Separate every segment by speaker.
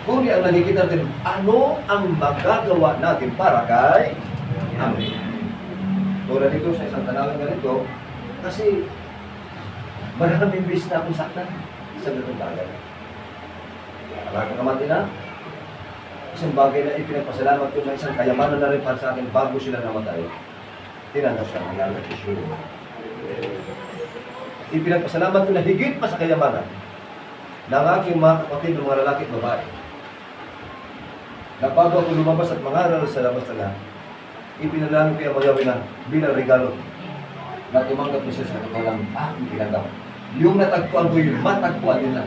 Speaker 1: Kundi ang nakikita natin, ano ang magagawa natin para kay Amen. Tulad dito sa isang tanawan ganito, kasi maraming bis na akong saktan sa ganitong bagay. Nakakakamati na, isang bagay na ipinagpasalamat ko na isang kayamanan na rin para sa akin bago sila namatay. Tinanggap siya ng Lord Yeshua. Ipinagpasalamat ko na higit pa sa kayamanan ng aking mga kapatid ng mga lalaki at babae. Na bago ako lumabas at mangaral sa labas na ipinalangin ko yung magawin na bilang regalo na tumanggap niya sa katulang aking tinanggap. Yung natagpuan ko yun, matagpuan nila.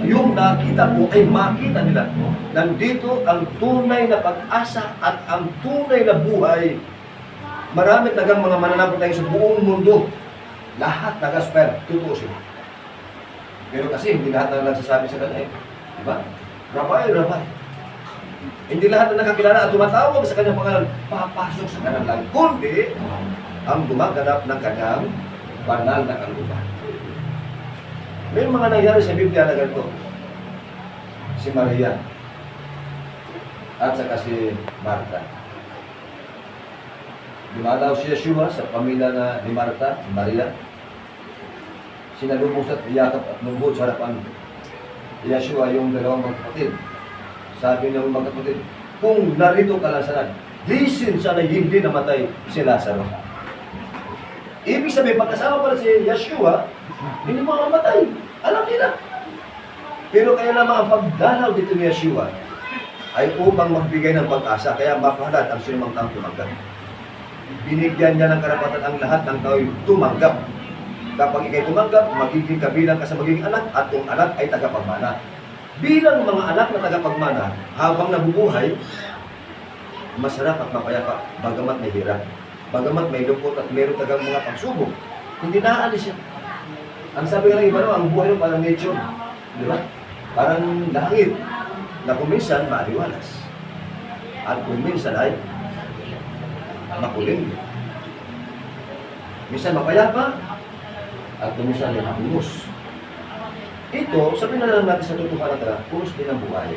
Speaker 1: Yung nakita ko ay makita nila. Nandito ang tunay na pag-asa at ang tunay na buhay. Marami tagang mga mananapot tayo sa buong mundo. Lahat nag-aspire, totoo sila. Pero kasi hindi lahat na nagsasabi sa kanya. Diba? Rabay, rabay. Hindi lahat na nakakilala at tumatawag sa kanyang pangalan, papasok sa kanyang langit. Kundi, ang gumaganap ng kanyang banal na kalooban. May mga nangyari sa Biblia na ganito. Si Maria at saka si Martha. Dumalaw si Yeshua sa pamilya ni Martha, Maria. Sinalubong sa yakap at lungkot sa harapan ni Yeshua yung dalawang magkapatid. Sabi ng magkapatid, kung narito ka lang sana, lisin sana hindi namatay si Lazaro. Ibig sabihin, pagkasama pala si Yeshua, hindi mamamatay. Alam nila. Pero kaya naman ang pagdalaw dito ni Yeshua ay upang magbigay ng pag-asa. Kaya makahalat ang sinumang taong tumanggap. Binigyan niya ng karapatan ang lahat ng tao'y tumanggap. Kapag ikay tumanggap, magiging kabilang ka sa magiging anak at kung anak ay tagapagmana. Bilang mga anak na tagapagmana, habang nabubuhay, masarap at mapayapa, bagamat may hirap. Bagamat may lungkot at meron tagang mga pagsubok, hindi naaalis siya. Ang sabi nga ng iba, ang buhay ng parang nature. Di ba? Parang langit na kuminsan maaliwalas. At kuminsan ay makulim. Minsan mapayapa at kuminsan ay makumus. Ito, sabihin na lang natin sa totohanan na punos din ang buhay.